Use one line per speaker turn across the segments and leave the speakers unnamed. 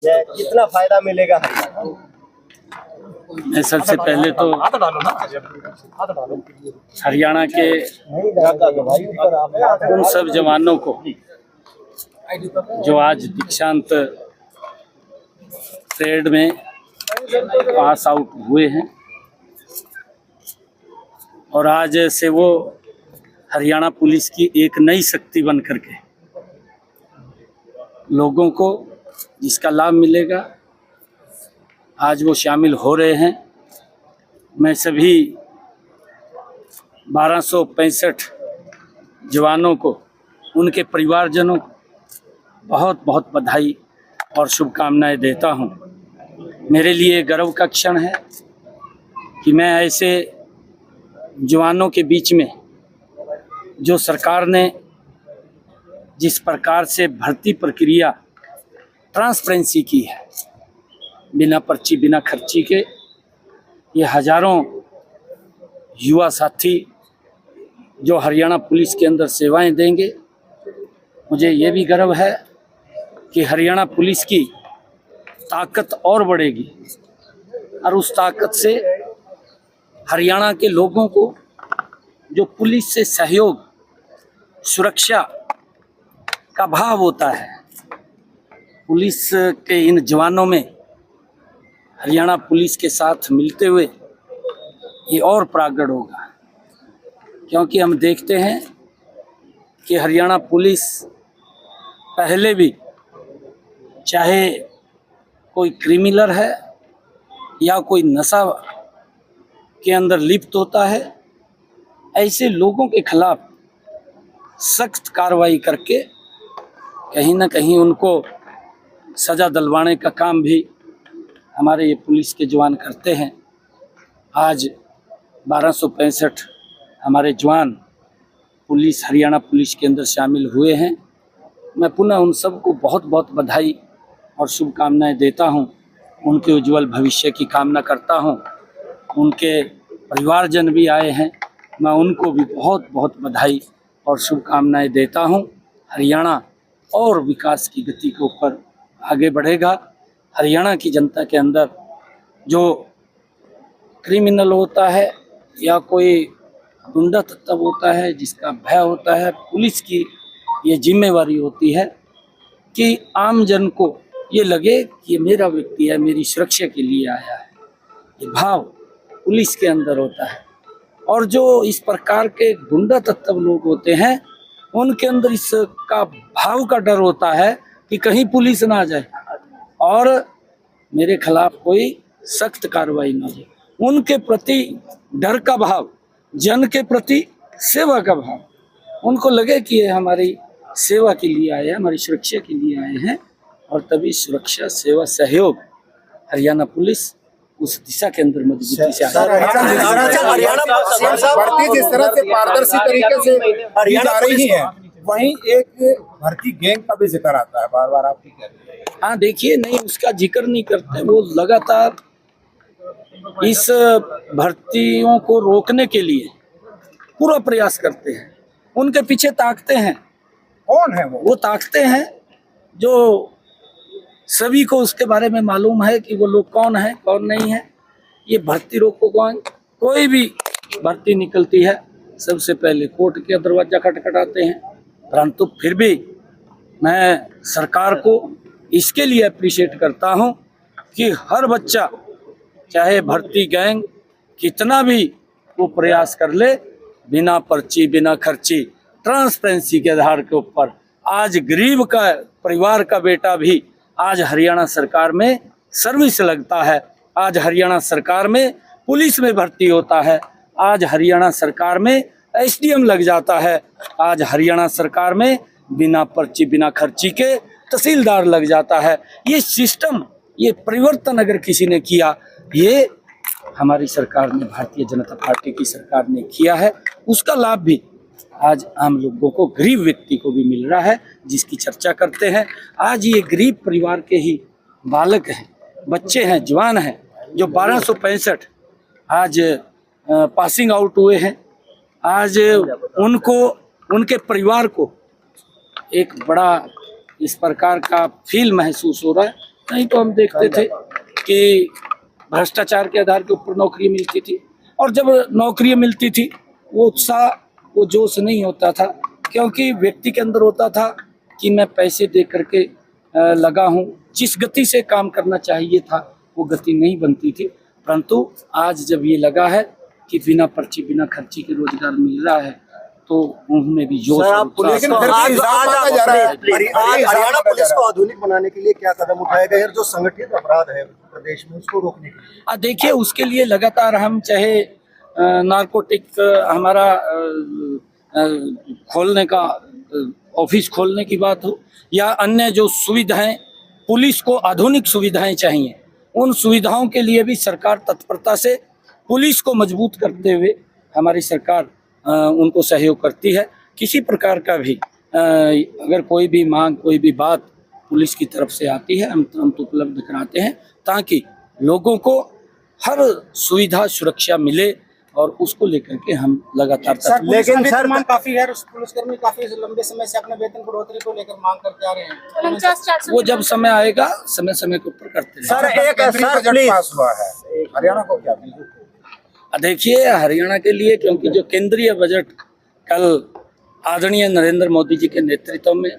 कितना फायदा मिलेगा?
मैं सबसे पहले तो हरियाणा के उन सब जवानों को जो आज दीक्षांत परेड में पास आउट हुए हैं और आज से वो हरियाणा पुलिस की एक नई शक्ति बन करके लोगों को जिसका लाभ मिलेगा, आज वो शामिल हो रहे हैं। मैं सभी 1265 जवानों को, उनके परिवारजनों को बहुत बहुत बधाई और शुभकामनाएं देता हूं। मेरे लिए गर्व का क्षण है कि मैं ऐसे जवानों के बीच में, जो सरकार ने जिस प्रकार से भर्ती प्रक्रिया ट्रांसपेरेंसी की है, बिना पर्ची बिना खर्ची के, ये हजारों युवा साथी जो हरियाणा पुलिस के अंदर सेवाएं देंगे, मुझे ये भी गर्व है कि हरियाणा पुलिस की ताकत और बढ़ेगी और उस ताकत से हरियाणा के लोगों को जो पुलिस से सहयोग, सुरक्षा का भाव होता है, पुलिस के इन जवानों में हरियाणा पुलिस के साथ मिलते हुए ये और प्रकट होगा। क्योंकि हम देखते हैं कि हरियाणा पुलिस पहले भी, चाहे कोई क्रिमिनल है या कोई नशा के अंदर लिप्त होता है, ऐसे लोगों के खिलाफ सख्त कार्रवाई करके कहीं ना कहीं उनको सज़ा दिलवाने का काम भी हमारे ये पुलिस के जवान करते हैं। आज 1265 हमारे जवान पुलिस, हरियाणा पुलिस के अंदर शामिल हुए हैं। मैं पुनः उन सबको बहुत बहुत बधाई और शुभकामनाएं देता हूं। उनके उज्जवल भविष्य की कामना करता हूं। उनके परिवारजन भी आए हैं, मैं उनको भी बहुत बहुत बधाई और शुभकामनाएं देता हूं। हरियाणा और विकास की गति के ऊपर आगे बढ़ेगा। हरियाणा की जनता के अंदर जो क्रिमिनल होता है या कोई गुंडा तत्व होता है, जिसका भय होता है, पुलिस की ये जिम्मेवारी होती है कि आम जन को ये लगे कि ये मेरा व्यक्ति है, मेरी सुरक्षा के लिए आया है। ये भाव पुलिस के अंदर होता है। और जो इस प्रकार के गुंडा तत्व लोग होते हैं, उनके अंदर इसका भाव का डर होता है कि कहीं पुलिस ना आ जाए और मेरे खिलाफ कोई सख्त कार्रवाई ना हो। उनके प्रति डर का भाव, जन के प्रति सेवा का भाव, उनको लगे कि ये हमारी सेवा के लिए आए हैं, हमारी सुरक्षा के लिए आए हैं। और तभी सुरक्षा, सेवा, सहयोग हरियाणा पुलिस उस दिशा के अंदर मजबूती से
भर्ती जिस तरह से पारदर्शी तरीके से की जा रही है, वहीं एक भर्ती गैंग का भी जिक्र आता है बार बार, आप क्या कहते हैं?
हाँ देखिए, नहीं उसका जिक्र नहीं करते। वो लगातार इस भर्तियों को रोकने के लिए पूरा प्रयास करते हैं। उनके पीछे ताकते हैं।
कौन है वो?
वो ताकते हैं जो सभी को उसके बारे में मालूम है कि वो लोग कौन है, कौन नहीं है। ये भर्ती रोको कौन, कोई भी भर्ती निकलती है सबसे पहले कोर्ट के दरवाजा खटखटाते हैं। परंतु फिर भी मैं सरकार को इसके लिए अप्रिशिएट करता हूं कि हर बच्चा, चाहे भर्ती गैंग कितना भी वो प्रयास कर ले, बिना पर्ची बिना खर्ची ट्रांसपेरेंसी के आधार के ऊपर, आज गरीब का परिवार का बेटा भी आज हरियाणा सरकार में सर्विस लगता है। आज हरियाणा सरकार में पुलिस में भर्ती होता है। आज हरियाणा सरकार में एसडीएम लग जाता है। आज हरियाणा सरकार में बिना पर्ची बिना खर्ची के तहसीलदार लग जाता है। ये सिस्टम, ये परिवर्तन अगर किसी ने किया, ये हमारी सरकार ने, भारतीय जनता पार्टी की सरकार ने किया है। उसका लाभ भी आज आम लोगों को, गरीब व्यक्ति को भी मिल रहा है, जिसकी चर्चा करते हैं। आज ये गरीब परिवार के ही बालक हैं, बच्चे हैं, जवान हैं, जो 1265 आज पासिंग आउट हुए हैं। आज उनको, उनके परिवार को एक बड़ा इस प्रकार का फील महसूस हो रहा है नहीं तो हम देखते थे कि भ्रष्टाचार के आधार के ऊपर नौकरी मिलती थी, और जब नौकरी मिलती थी वो उत्साह, वो जोश नहीं होता था, क्योंकि व्यक्ति के अंदर होता था कि मैं पैसे दे करके लगा हूँ। जिस गति से काम करना चाहिए था वो गति नहीं बनती थी। परंतु आज जब ये लगा है कि बिना पर्ची बिना खर्ची के रोजगार मिल रहा है, तो उनमें भी जोश।
सर, आप पुलिस को हरियाणा पुलिस को आधुनिक बनाने के लिए क्या कदम उठाए गए और जो संगठित अपराध है प्रदेश में उसको रोकने के लिए?
देखिए, उसके लिए लगातार हम चाहे नारकोटिक हमारा खोलने का ऑफिस खोलने की बात हो, या अन्य जो सुविधाएं, पुलिस को आधुनिक सुविधाएं चाहिए, उन सुविधाओं के लिए भी सरकार तत्परता से पुलिस को मजबूत करते हुए हमारी सरकार उनको सहयोग करती है। किसी प्रकार का भी अगर कोई भी मांग, कोई भी बात पुलिस की तरफ से आती है, हम तो उपलब्ध कराते हैं, ताकि लोगों को हर सुविधा सुरक्षा मिले, और उसको लेकर के हम लगातार।
लेकिन सर काफी है, पुलिसकर्मी काफी लंबे समय से अपने वेतन बढ़ोतरी को लेकर मांग करते आ रहे हैं।
वो जब समय आएगा, समय समय के ऊपर करते हैं।
सर, एक बजट पास हुआ है, हरियाणा को क्या?
देखिए, हरियाणा के लिए, क्योंकि जो केंद्रीय बजट कल आदरणीय नरेंद्र मोदी जी के नेतृत्व में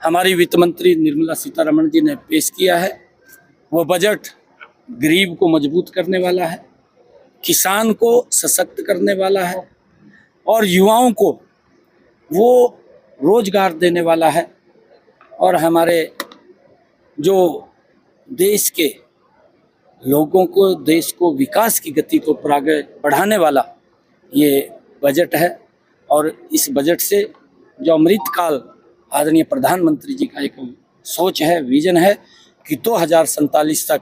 हमारी वित्त मंत्री निर्मला सीतारमण जी ने पेश किया है, वो बजट गरीब को मजबूत करने वाला है, किसान को सशक्त करने वाला है, और युवाओं को वो रोजगार देने वाला है, और हमारे जो देश के लोगों को, देश को विकास की गति को आगे बढ़ाने वाला ये बजट है। और इस बजट से जो अमृतकाल आदरणीय प्रधानमंत्री जी का एक सोच है, विजन है कि 2047 तक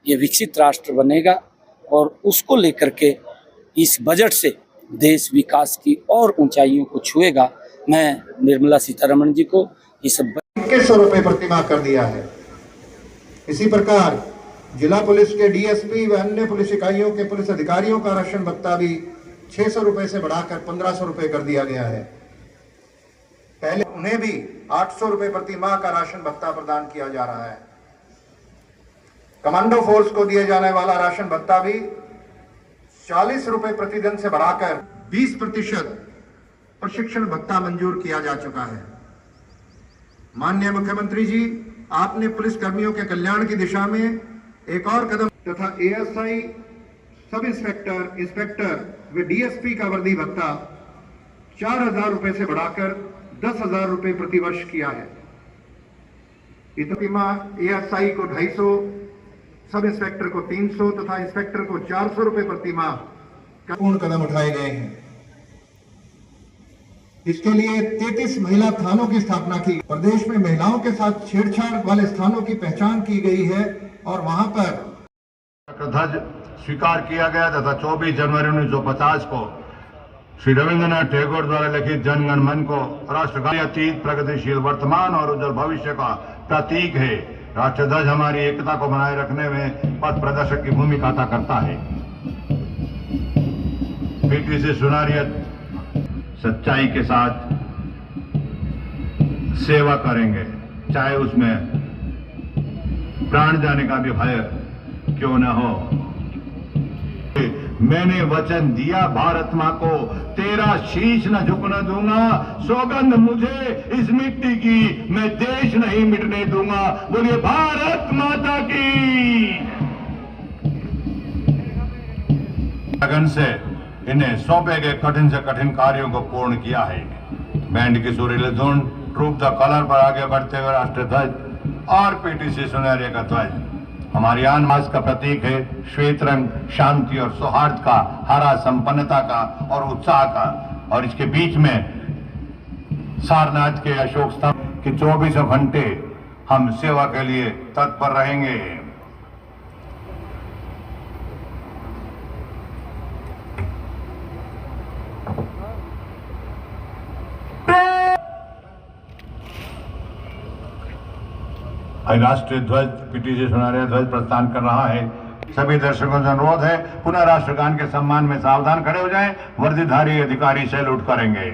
ये विकसित राष्ट्र बनेगा, और उसको लेकर के इस बजट से देश विकास की और ऊंचाइयों को छुएगा। मैं निर्मला सीतारमण जी को इस
2100 रुपये प्रतिमाह कर दिया है। इसी प्रकार जिला पुलिस के डीएसपी व अन्य पुलिस इकाइयों के पुलिस अधिकारियों का राशन भत्ता भी 600 रुपये से बढ़ाकर 1500 रुपये कर दिया गया है। पहले उन्हें भी 800 रुपये प्रतिमाह का राशन भत्ता प्रदान किया जा रहा है। कमांडो फोर्स को दिए जाने वाला राशन भत्ता भी 40 रुपये प्रतिदिन से बढ़ाकर 20% प्रशिक्षण भत्ता मंजूर किया जा चुका है। माननीय मुख्यमंत्री जी, आपने पुलिस कर्मियों के कल्याण की दिशा में एक और कदम तथा एएसआई, सब इंस्पेक्टर, इंस्पेक्टर व डीएसपी का वर्दी भत्ता 4000 रुपये से बढ़ाकर 10,000 रुपये प्रतिवर्ष किया है। इतना एएसआई को 250, सब इंस्पेक्टर को 300 तथा इंस्पेक्टर को 400 रुपये प्रतिमाह का पूर्ण कदम उठाए गए हैं। इसके लिए 33 महिला थानों की स्थापना की। प्रदेश में महिलाओं के साथ छेड़छाड़ वाले स्थानों की पहचान की गई है और वहां पर
ध्वज स्वीकार किया गया तथा 24 जनवरी 1950 को श्री रविंद्रनाथ टैगोर द्वारा लिखित जनगण मन को राष्ट्र का अतीत, प्रगतिशील वर्तमान और उज्जवल भविष्य का प्रतीक है। राष्ट्र ध्वज हमारी एकता को बनाए रखने में पथ प्रदर्शक की भूमिका अदा करता है। पीटीसी सुनारियत सच्चाई के साथ सेवा करेंगे, चाहे उसमें प्राण जाने का भी भय क्यों न हो। मैंने वचन दिया भारत मां को, तेरा शीश न झुकने दूंगा। सौगंध मुझे इस मिट्टी की, मैं देश नहीं मिटने दूंगा। बोलिए भारत माता की। लगन से इन्हें सौंपे गए कठिन से कठिन कार्यों को पूर्ण किया है। बैंड की सुरीली धुन, ट्रूप द कलर पर आगे बढ़ते हुए राष्ट्र ध्वज और पीटीसी सुनहरे का ध्वज हमारी आनमास का प्रतीक है। श्वेत रंग शांति और सौहार्द का, हरा संपन्नता का और उत्साह का, और इसके बीच में सारनाथ के अशोक स्तंभ के 24 घंटे हम सेवा के लिए तत्पर रहेंगे। राष्ट्रीय ध्वज पीटीसी सुनहरे ध्वज प्रस्थान कर रहा है। सभी दर्शकों से अनुरोध है, पुनः राष्ट्रगान के सम्मान में सावधान खड़े हो जाएं। वर्दीधारी अधिकारी सैल्यूट करेंगे।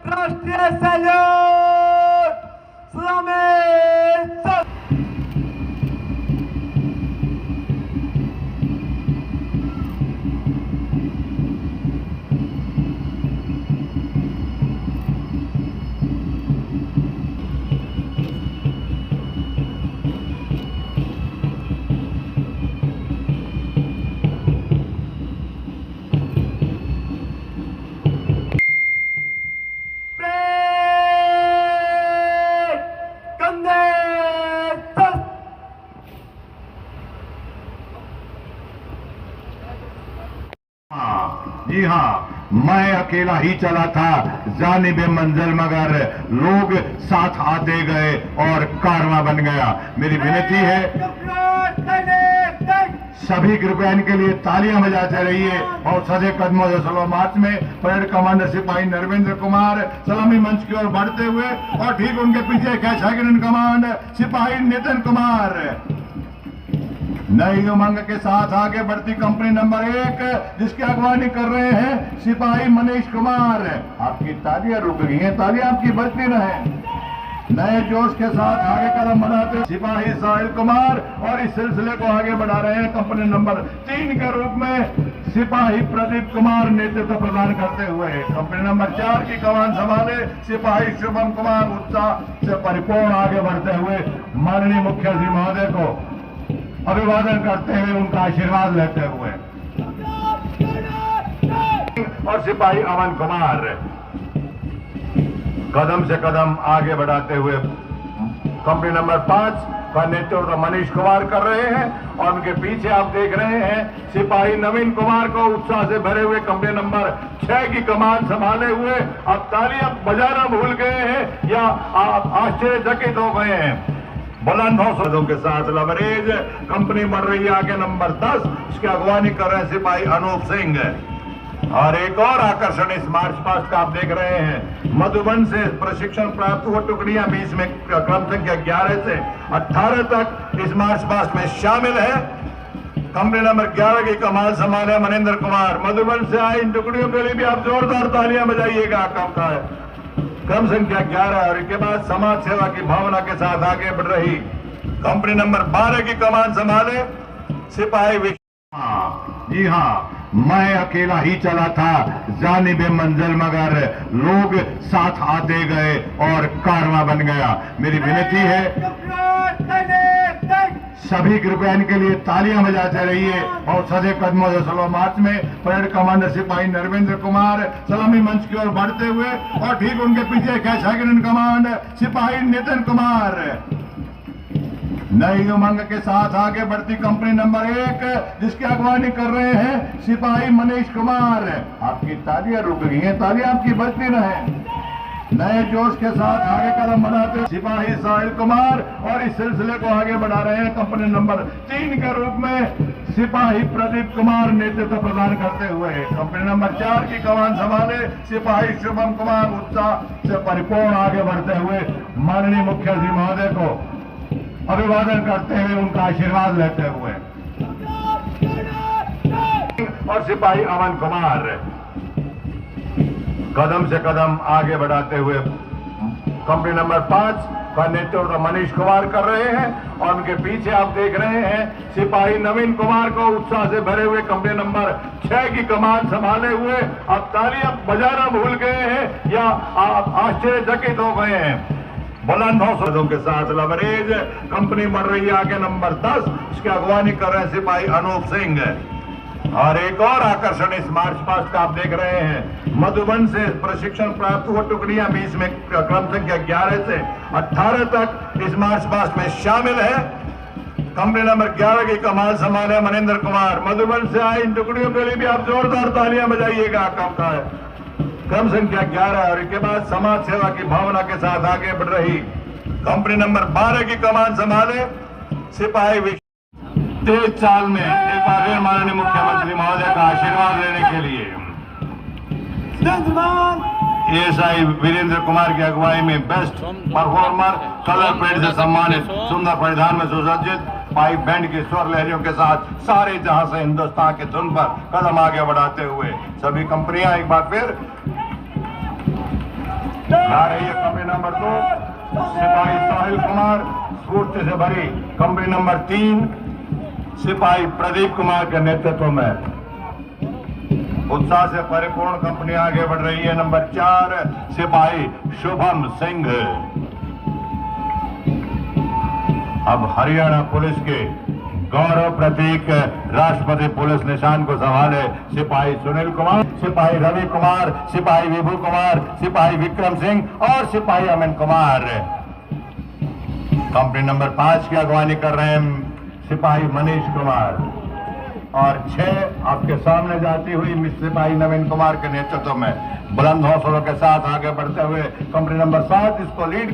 राष्ट्रीय सैल्यूट। हाँ, मैं अकेला ही चला था जानिबे मंजिल, मगर लोग साथ आते गए और कारवां बन गया। मेरी विनती है सभी कृपया इनके लिए तालियां बजाते रहिए और सजे कदमों से स्लो मार्च में परेड कमांडर सिपाही नरेंद्र कुमार सलामी मंच की ओर बढ़ते हुए और ठीक उनके पीछे सेकंड इन कमांड सिपाही नितिन कुमार नई उमंग के साथ आगे बढ़ती कंपनी नंबर 1 जिसकी अगवानी कर रहे हैं सिपाही मनीष कुमार। आपकी तालियां रुक गई हैं, तालियां आपकी बजती रहे। नए जोश के साथ आगे कदम बढ़ाते सिपाही साहिल कुमार और इस सिलसिले को आगे बढ़ा रहे हैं कंपनी नंबर 3 के रूप में सिपाही प्रदीप कुमार नेतृत्व प्रदान करते हुए। कंपनी नंबर 4 की कमान संभाले सिपाही शुभम कुमार उत्साह से परिपूर्ण आगे बढ़ते हुए माननीय मुख्यमंत्री महोदय को अभिवादन करते हुए उनका आशीर्वाद लेते हुए। और सिपाही अमन कुमार कदम से कदम आगे बढ़ाते हुए कंपनी नंबर 5 का नेतृत्व मनीष कुमार कर रहे हैं और उनके पीछे आप देख रहे हैं सिपाही नवीन कुमार को उत्साह से भरे हुए कंपनी नंबर 6 की कमान संभाले हुए अब तालियां बजाना भूल गए हैं या आप आश्चर्यचकित हो गए हैं। बुलंद हौसलों के साथ लवरेज कंपनी बढ़ रही है आगे नंबर 10, इसकी अगवानी कर रहे हैं सिपाही अनूप सिंह। और एक और आकर्षण इस मार्च पास्ट का आप देख रहे हैं मधुबन से प्रशिक्षण प्राप्त हुआ टुकड़ियां भी इसमें क्रम संख्या 11 से 18 तक इस मार्च पास्ट में शामिल है। कंपनी नंबर 11 की कमान संभाले मनिंदर कुमार। मधुबन से आए इन टुकड़ियों के लिए भी आप जोरदार तालियां बजाइएगा। क्रम संख्या 11 और इसके बाद समाज सेवा की भावना के साथ आगे बढ़ रही कंपनी नंबर 12 की कमान संभाले सिपाही जी हाँ, मैं अकेला ही चला था जानिबे मंजिल, मगर लोग साथ आते गए और कारवां बन गया। मेरी विनती है सभी कृपया इनके लिए तालियां बजाते रहिए और सजे कदमों से स्लो मार्च में परेड कमांडर सिपाही नरेंद्र कुमार सलामी मंच की ओर बढ़ते हुए और ठीक उनके पीछे सेकंड इन कमांड सिपाही नितिन कुमार नई उमंग के साथ आगे बढ़ती कंपनी नंबर 1 जिसकी अगवानी कर रहे हैं सिपाही मनीष कुमार। आपकी तालियां रुक गई हैं, तालियां आपकी बजती रहे। नए जोश के साथ आगे कदम बढ़ाते सिपाही साहिल कुमार और इस सिलसिले को आगे बढ़ा रहे हैं कंपनी नंबर 3 के रूप में सिपाही प्रदीप कुमार नेतृत्व प्रदान करते हुए। कंपनी नंबर 4 की कमान संभाले सिपाही शुभम कुमार उत्साह से परिपूर्ण आगे बढ़ते हुए माननीय मुख्यमंत्री महोदय को अभिवादन करते हुए उनका आशीर्वाद लेते हुए। और सिपाही अमन कुमार कदम से कदम आगे बढ़ाते हुए कंपनी नंबर 5 का नेतृत्व मनीष कुमार कर रहे हैं और उनके पीछे आप देख रहे हैं सिपाही नवीन कुमार को उत्साह से भरे हुए कंपनी नंबर 6 की कमान संभाले हुए अब तालियां बजाना भूल गए हैं या आप आश्चर्यचकित हो गए हैं। बुलंद हौसलों के साथ लवरेज कंपनी बढ़ रही है आगे नंबर 10, इसकी अगवानी कर रहे हैं सिपाही अनूप सिंह। और एक और आकर्षण इस मार्च पास्ट का आप देख रहे हैं मधुबन से प्रशिक्षण प्राप्त हुआ टुकड़ियां भी इसमें क्रम संख्या 11 से 18 तक इस मार्च पास्ट में शामिल है। कंपनी नंबर 11 की कमान संभाले मनिंदर कुमार। मधुबन से आए इन टुकड़ियों के लिए भी आप जोरदार तालियां बजाइएगा। क्रम संख्या 11 और इसके बाद समाज सेवा की भावना के साथ आगे बढ़ रही कंपनी नंबर 12 की कमान संभाले सिपाही तेज चाल में एक बार फिर माननीय मुख्यमंत्री महोदय का आशीर्वाद लेने के लिए एएसआई वीरेंद्र कुमार की अगुवाई में बेस्ट परफॉर्मर कलर परेड से सम्मानित सुंदर परिधान में सुसज्जित पाइप बैंड की स्वर लहरियों के साथ सारे जहां से हिंदुस्तान की धुन पर कदम आगे बढ़ाते हुए सभी कंपनियां एक बार फिर ला रही है। कंपनी नंबर 2 सिपाही साहिल कुमार स्फूर्ति से भरी कंपनी नंबर 3 सिपाही प्रदीप कुमार के नेतृत्व में उत्साह से परिपूर्ण कंपनी आगे बढ़ रही है। नंबर 4 सिपाही शुभम सिंह। अब हरियाणा पुलिस के गौरव प्रतीक राष्ट्रपति पुलिस निशान को संभाले सिपाही सुनील कुमार, सिपाही रवि कुमार, सिपाही विभू कुमार, सिपाही विक्रम सिंह और सिपाही अमिन कुमार। कंपनी नंबर 5 की अगवानी कर रहे हैं सिपाही मनीष कुमार। और 6 आपके सामने जाती हुई सिपाही नवीन कुमार के नेतृत्व में बुलंद हौसलों के साथ आगे बढ़ते हुए कंपनी नंबर 7 इसको लीड